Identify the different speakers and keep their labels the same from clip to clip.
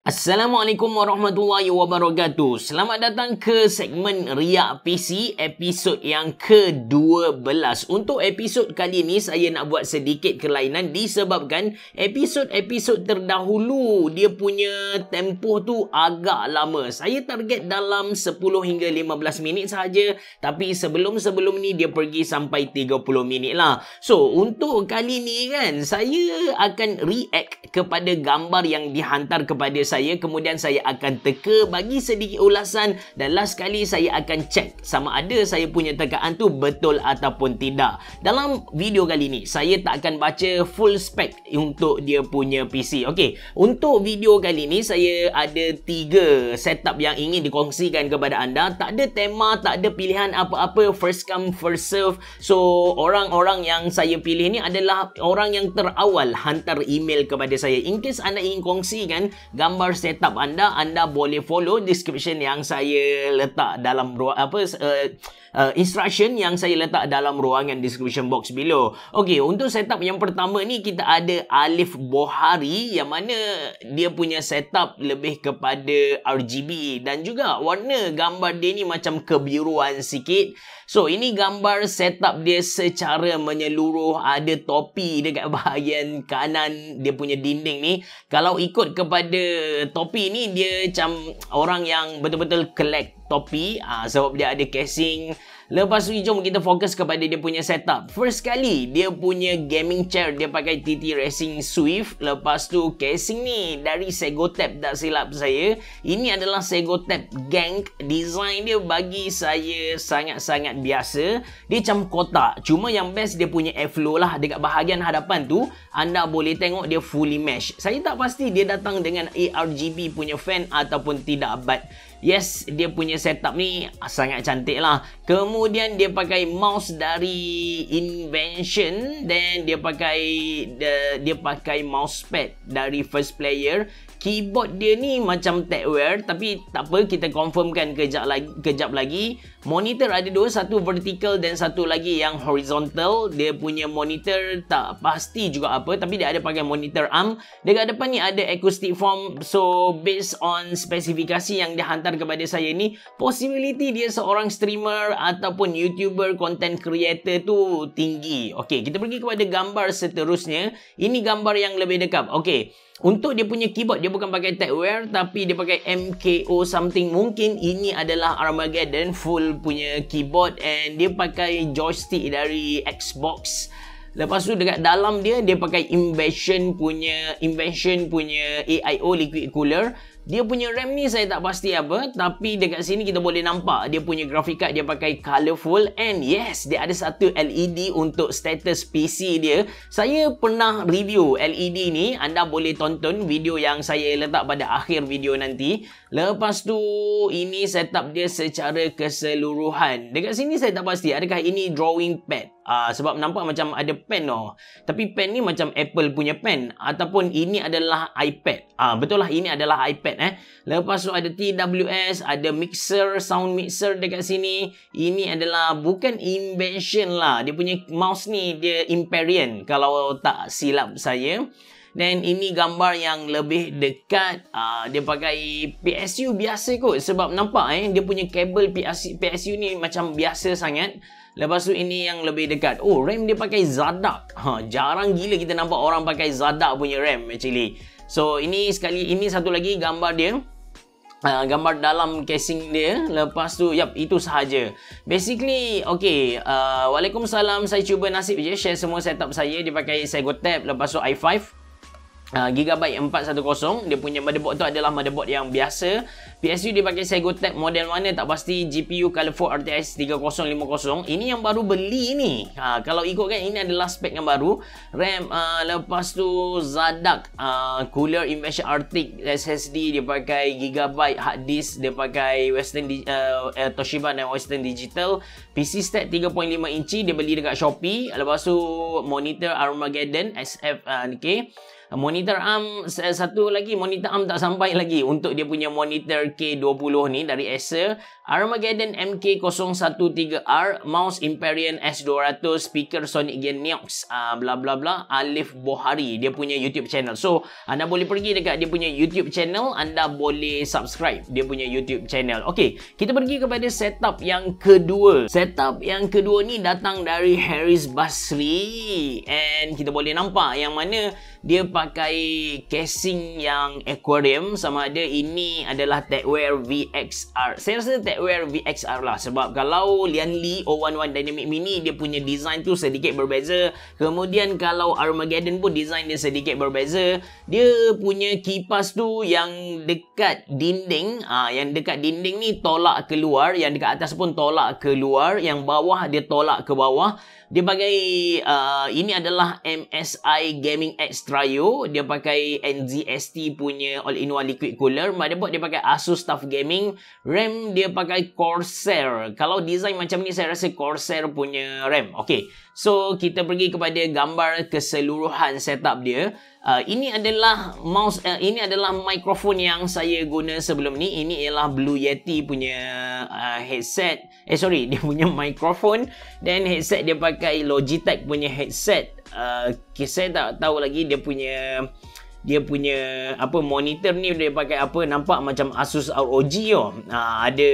Speaker 1: Assalamualaikum warahmatullahi wabarakatuh. Selamat datang ke segmen Riak PC episod yang ke-12. Untuk episod kali ini saya nak buat sedikit kelainan disebabkan episod-episod terdahulu dia punya tempoh tu agak lama. Saya target dalam 10 hingga 15 minit sahaja, tapi sebelum ni dia pergi sampai 30 minit lah. So, untuk kali ni kan saya akan react kepada gambar yang dihantar kepada saya, kemudian saya akan teka, bagi sedikit ulasan, dan last kali saya akan cek sama ada saya punya tekaan tu betul ataupun tidak. Dalam video kali ni saya tak akan baca full spec untuk dia punya PC. Okey, untuk video kali ni saya ada 3 setup yang ingin dikongsikan kepada anda. Tak ada tema, tak ada pilihan apa-apa, first come first serve. So orang-orang yang saya pilih ni adalah orang yang terawal hantar email kepada saya. In case anda ingin kongsikan gambar setup anda boleh follow description yang saya letak dalam instruction yang saya letak dalam ruangan description box below. Okey, untuk setup yang pertama ni kita ada Alif Bohari, yang mana dia punya setup lebih kepada RGB dan juga warna gambar dia ni macam kebiruan sikit. So, ini gambar setup dia secara menyeluruh. Ada topi dekat bahagian kanan dia punya dinding ni. Kalau ikut kepada topi ni, dia macam orang yang betul-betul collect topi, sebab dia ada casing. Lepas tu jom kita fokus kepada dia punya setup. First kali dia punya gaming chair dia pakai TT Racing Swift. Lepas tu casing ni dari Segotep, tak silap saya. Ini adalah Segotep Gank. Design dia bagi saya sangat-sangat biasa. Dia macam kotak. Cuma yang best dia punya airflow lah. Dekat bahagian hadapan tu anda boleh tengok dia fully mesh. Saya tak pasti dia datang dengan ARGB punya fan ataupun tidak, but yes, dia punya setup ni sangat cantik lah. Kemudian dia pakai mouse dari Invention, dan dia pakai mousepad dari First Player. Keyboard dia ni macam techwear, tapi tak apa, kita confirmkan kejap lagi. Monitor ada 2, satu vertical dan satu lagi yang horizontal. Dia punya monitor tak pasti juga apa, tapi dia ada pakai monitor arm. Dekat depan ni ada acoustic foam. So based on spesifikasi yang dia hantar kepada saya ni, possibility dia seorang streamer ataupun YouTuber, content creator tu tinggi. Okey, kita pergi kepada gambar seterusnya. Ini gambar yang lebih dekat. Okey, untuk dia punya keyboard, dia bukan pakai techwear, tapi dia pakai MKO something. Mungkin ini adalah Armageddon full punya keyboard, and dia pakai joystick dari Xbox. Lepas tu dekat dalam dia pakai Invention punya AIO liquid cooler. Dia punya RAM ni saya tak pasti apa, tapi dekat sini kita boleh nampak dia punya graphic card dia pakai colourful, and yes, dia ada satu LED untuk status PC dia. Saya pernah review LED ni, anda boleh tonton video yang saya letak pada akhir video nanti. Lepas tu ini setup dia secara keseluruhan. Dekat sini saya tak pasti adakah ini drawing pad. Sebab nampak macam ada pen tau. Tapi pen ni macam Apple punya pen, ataupun ini adalah iPad. Betul lah, ini adalah iPad. Lepas tu ada TWS, ada mixer, sound mixer dekat sini. Ini adalah bukan Invention lah. Dia punya mouse ni dia Imperial kalau tak silap saya. Dan ini gambar yang lebih dekat. Dia pakai PSU biasa kot, sebab nampak dia punya kabel PSU ni macam biasa sangat. Lepas tu ini yang lebih dekat. Oh, RAM dia pakai Zadak. Jarang gila kita nampak orang pakai Zadak punya RAM actually. So ini satu lagi gambar dia. Gambar dalam casing dia. Lepas tu itu sahaja. Basically okay, Waalaikumsalam. Saya cuba nasib je share semua setup saya. Dia pakai Segotep. Lepas tu i5 Gigabyte 410. Dia punya motherboard tu adalah motherboard yang biasa. PSU dia pakai Segotep model mana tak pasti. GPU Colorful RTX 3050. Ini yang baru beli ni. Kalau ikutkan ini adalah spek yang baru. RAM, lepas tu Zadak, cooler Invention Arctic SSD dia pakai Gigabyte, hard disk dia pakai Toshiba dan Western Digital. PC Stat 3.5 inci dia beli dekat Shopee. Lepas tu monitor Armageddon SF. Okay. Monitor ARM, satu lagi monitor ARM tak sampai lagi untuk dia punya monitor K20 ni dari Acer. Armageddon MK013R, mouse Imperial S200, speaker Sonic Geniox, bla bla bla. Alif Bohari, dia punya YouTube channel. So anda boleh pergi dekat dia punya YouTube channel, anda boleh subscribe dia punya YouTube channel. Okey, kita pergi kepada setup yang kedua. Setup yang kedua ni datang dari Haris Basri, and kita boleh nampak yang mana dia pakai casing yang aquarium, sama ada ini adalah Techwear VXR. Saya rasa Techwear VXR lah, sebab kalau Lianli 011 Dynamic Mini dia punya design tu sedikit berbeza. Kemudian kalau Armageddon pun design dia sedikit berbeza. Dia punya kipas tu yang dekat dinding, yang dekat dinding ni tolak keluar, yang dekat atas pun tolak keluar, yang bawah dia tolak ke bawah. Dia pakai ini adalah MSI Gaming X Trio. Dia pakai NZST punya all-in-one liquid cooler. Motherboard dia pakai Asus TUF Gaming. RAM dia pakai Corsair. Kalau design macam ni saya rasa Corsair punya RAM. Okay, so kita pergi kepada gambar keseluruhan setup dia. Ini adalah mouse, ini adalah mikrofon yang saya guna sebelum ni. Ini ialah Blue Yeti punya headset. Dia punya mikrofon, dan headset dia pakai Logitech punya headset. Saya tak tahu lagi dia punya apa monitor ni dia pakai apa, nampak macam Asus ROG ada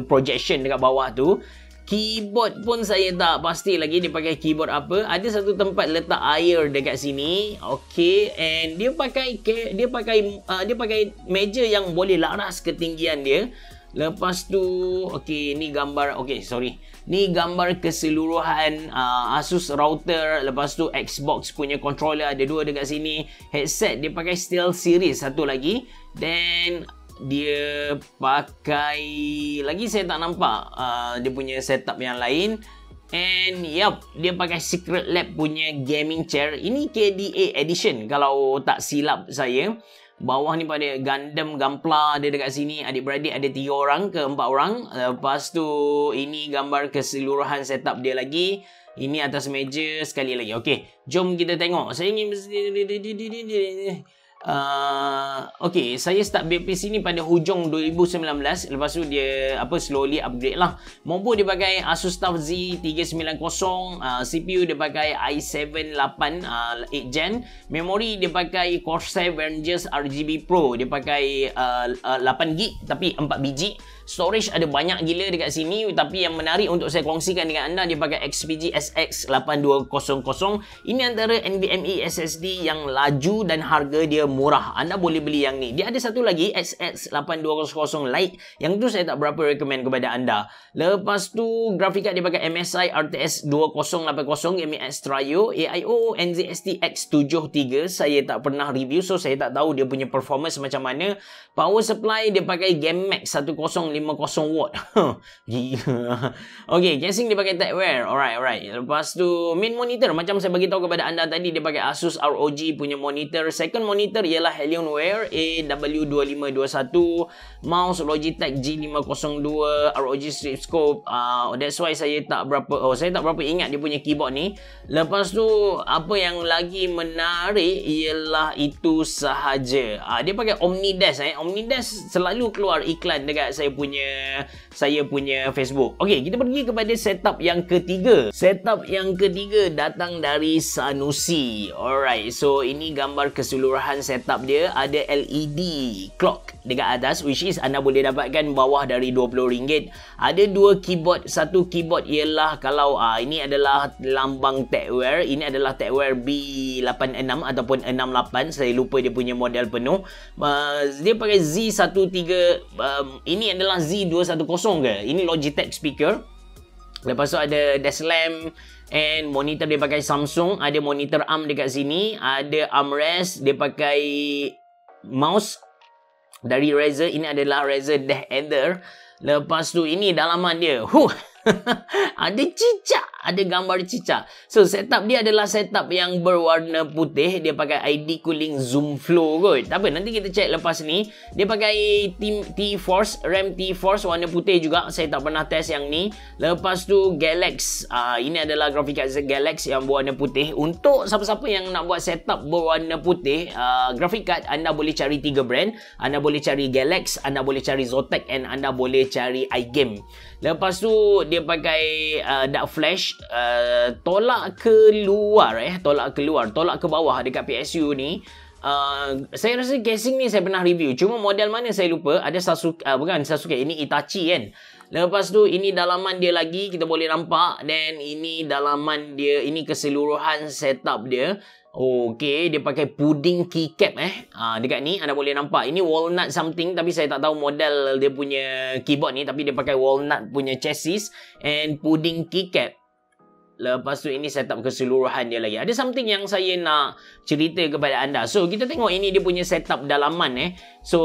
Speaker 1: projection dekat bawah tu. Keyboard pun saya tak pasti lagi dia pakai keyboard apa. Ada satu tempat letak air dekat sini. Okay, and dia pakai meja yang boleh laras ketinggian dia. Lepas tu, okay, ni gambar, ni gambar keseluruhan Asus router. Lepas tu Xbox punya controller ada dua dekat sini. Headset dia pakai Steel Series satu lagi. Then dia pakai lagi, saya tak nampak dia punya setup yang lain. And yup, dia pakai Secret Lab punya gaming chair. Ini KDA edition kalau tak silap saya. Bawah ni pada Gundam Gunpla ada dekat sini. Adik-beradik ada 3 orang ke 4 orang. Lepas tu ini gambar keseluruhan setup dia lagi. Ini atas meja sekali lagi. Okey, jom kita tengok. Saya ingin okay, saya start build PC ni pada hujung 2019. Lepas tu dia slowly upgrade lah. Motherboard dia pakai Asus TUF Z390, CPU dia pakai i7 8 8 gen. Memory dia pakai Corsair Vengeance RGB Pro. Dia pakai 8GB tapi 4 biji. Storage ada banyak gila dekat sini, tapi yang menarik untuk saya kongsikan dengan anda, dia pakai XPG SX8200. Ini antara NVMe SSD yang laju dan harga dia murah. Anda boleh beli yang ni. Dia ada satu lagi SX8200 Lite, yang tu saya tak berapa recommend kepada anda. Lepas tu grafik card dia pakai MSI RTX 2080 Gaming X Trio. AIO NZST X73 saya tak pernah review, so saya tak tahu dia punya performance macam mana. Power supply dia pakai GameMax 1050 watt. Gila. Okay, casing dia pakai Techwear. Alright. Lepas tu main monitor, macam saya bagi tahu kepada anda tadi, dia pakai Asus ROG punya monitor. Second monitor ialah Alienware AW2521. Mouse Logitech G502 ROG Strip Scope. That's why saya tak berapa ingat dia punya keyboard ni. Lepas tu apa yang lagi menarik ialah itu sahaja. Dia pakai Omnidesk. Omnidesk selalu keluar iklan dekat saya punya Facebook. Okey, kita pergi kepada setup yang ketiga. Setup yang ketiga datang dari Sanusi. Alright, so ini gambar keseluruhan setup dia. Ada LED clock dekat atas, which is anda boleh dapatkan bawah dari RM20. Ada dua keyboard. Satu keyboard ialah kalau ini adalah lambang Techwear. Ini adalah Techwear B86 ataupun 68. Saya lupa dia punya model penuh. Dia pakai Z13. Ini adalah Z210 ke? Ini Logitech speaker. Lepas tu ada desk lamp, and monitor dia pakai Samsung. Ada monitor ARM dekat sini. Ada armrest. Dia pakai mouse dari Razer. Ini adalah Razer DeathEther. Lepas tu ini dalaman dia. Ada cicak, ada gambar cicak. So setup dia adalah setup yang berwarna putih. Dia pakai ID cooling Zoom Flow kot. Tak apa, nanti kita check lepas ni. Dia pakai T-Force, RAM T-Force warna putih juga. Saya tak pernah test yang ni. Lepas tu Galax. Ini adalah graphic card Galax yang berwarna putih. Untuk siapa-siapa yang nak buat setup berwarna putih, graphic card anda boleh cari 3 brand. Anda boleh cari Galax, anda boleh cari Zotac, and anda boleh cari iGame. Lepas tu dia pakai dark flash, tolak keluar tolak ke bawah dekat PSU ni. Saya rasa casing ni saya pernah review, cuma model mana saya lupa. Ada Sasuke, bukan Sasuke, ini Itachi kan. Lepas tu ini dalaman dia lagi, kita boleh nampak. Dan ini dalaman dia, ini keseluruhan setup dia. Okey, dia pakai pudding keycap dekat ni anda boleh nampak. Ini walnut something, tapi saya tak tahu model dia punya keyboard ni, tapi dia pakai walnut punya chassis and pudding keycap. Lepas tu ini setup keseluruhan dia lagi. Ada something yang saya nak cerita kepada anda. So kita tengok ini dia punya setup dalaman So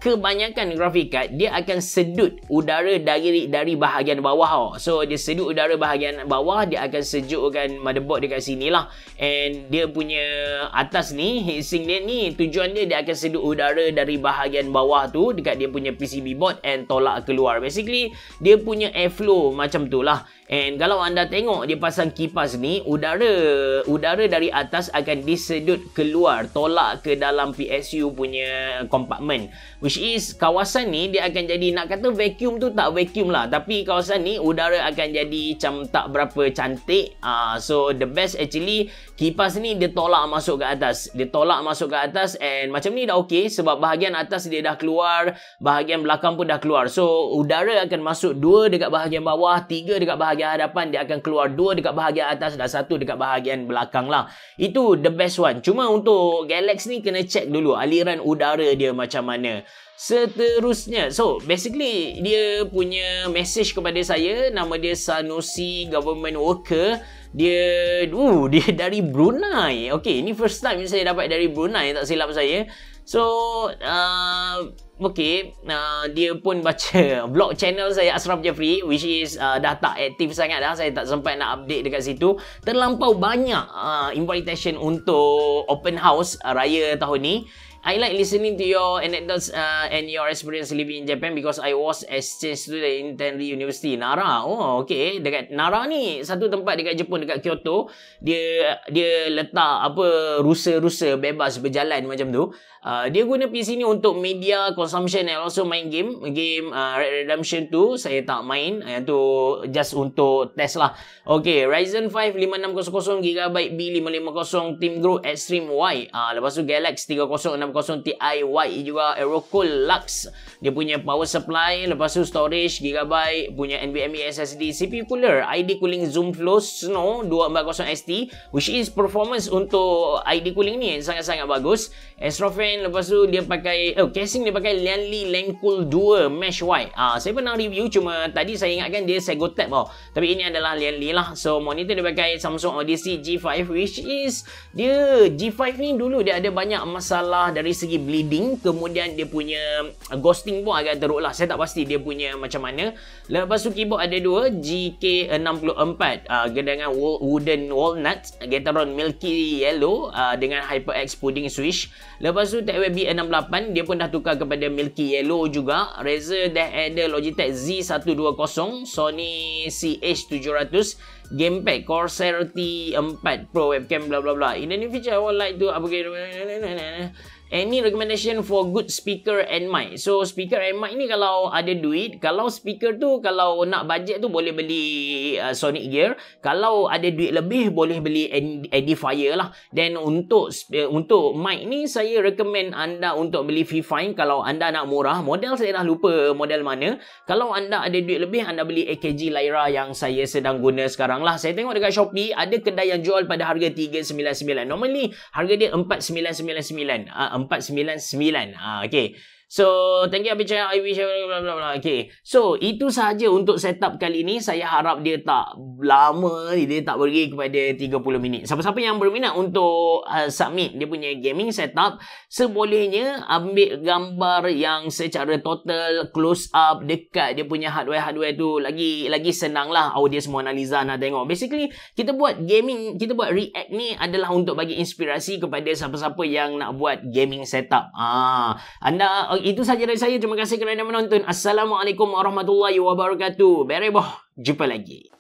Speaker 1: kebanyakan graphic card dia akan sedut udara dari bahagian bawah. So dia sedut udara bahagian bawah, dia akan sejukkan motherboard dekat sini lah. And dia punya atas ni, heatsink dia ni, tujuan dia akan sedut udara dari bahagian bawah tu dekat dia punya PCB board and tolak keluar. Basically dia punya airflow macam tu lah. And kalau anda tengok dia pasang kipas ni, udara dari atas akan disedut keluar, tolak ke dalam PSU punya compartment. Which is kawasan ni dia akan jadi, nak kata vacuum tu tak vacuum lah, tapi kawasan ni udara akan jadi macam tak berapa cantik. So the best actually kipas ni dia tolak masuk ke atas. And macam ni dah okey, sebab bahagian atas dia dah keluar, bahagian belakang pun dah keluar. So udara akan masuk 2 dekat bahagian bawah, 3 dekat bahagian hadapan, dia akan keluar 2 dekat bahagian atas dan 1 dekat bahagian belakang lah. Itu the best one. Cuma untuk Galax ni kena check dulu aliran udara dia macam mana. Seterusnya, so basically dia punya message kepada saya, nama dia Sanusi Government Worker. Dia dari Brunei. Okay, ini first time saya dapat dari Brunei, tak silap saya. So dia pun baca blog channel saya Ashraf Jeffrey, which is dah tak aktif sangat dah. Saya tak sempat nak update dekat situ. Terlampau banyak invitation untuk open house raya tahun ni. I like listening to your anecdotes and your experience living in Japan because I was exchange student in Tenri University, Nara. Oh, okay. Dekat Nara ni satu tempat dekat Jepun, dekat Kyoto. Dia letak rusa-rusa bebas berjalan macam tu. Dia guna PC ni untuk media consumption and also main game Red Redemption 2. Saya tak main, yang tu just untuk test lah. Okay, Ryzen 5 5600GB B550 Team Grow Extreme Y. Lepas tu Galax 3060 Ti Y juga, Aerocool Lux dia punya power supply. Lepas tu storage GB punya NVMe SSD, CPU cooler ID cooling Zoom Flow Snow 240ST, which is performance untuk ID cooling ni sangat-sangat bagus. Astrofan. Lepas tu dia pakai casing, dia pakai Lianli Lencool 2 Mesh White. Saya pernah review, cuma tadi saya ingatkan dia Segotep tapi ini adalah Lianli lah. So monitor dia pakai Samsung Odyssey G5, which is dia G5 ni dulu dia ada banyak masalah dari segi bleeding, kemudian dia punya ghosting pun agak teruk lah. Saya tak pasti dia punya macam mana. Lepas tu keyboard ada 2 GK64 dengan wooden walnut, Gateron Milky Yellow dengan HyperX Pudding Switch. Lepas tu TechWeb B68 dia pun dah tukar kepada Milky Yellow juga. Razer dah ada Logitech Z120, Sony CH700, Gamepad Corsair T4 Pro webcam bla bla bla. In the new feature I would like to upgrade any recommendation for good speaker and mic. So speaker and mic ni kalau ada duit, kalau speaker tu kalau nak budget tu boleh beli Sonic Gear. Kalau ada duit lebih boleh beli Edifier lah. Dan untuk mic ni saya recommend anda untuk beli V-Fine kalau anda nak murah. Model saya dah lupa model mana. Kalau anda ada duit lebih, anda beli AKG Lyra yang saya sedang guna sekarang lah. Saya tengok dekat Shopee ada kedai yang jual pada harga 399. Normally harga dia 4999. 499. Okay. So, thank you Abicah. I wish blah blah blah. Okay. So, itu sahaja untuk setup kali ni. Saya harap dia tak lama, dia tak pergi kepada 30 minit. Siapa-siapa yang berminat untuk submit dia punya gaming setup, sebolehnya ambil gambar yang secara total close up dekat dia punya hardware tu. Lagi senang lah audience Mona Lisa nak tengok. Basically, kita buat react ni adalah untuk bagi inspirasi kepada siapa-siapa yang nak buat gaming setup. Itu saja dari saya. Terima kasih kerana menonton. Assalamualaikum warahmatullahi wabarakatuh. Bereboh. Jumpa lagi.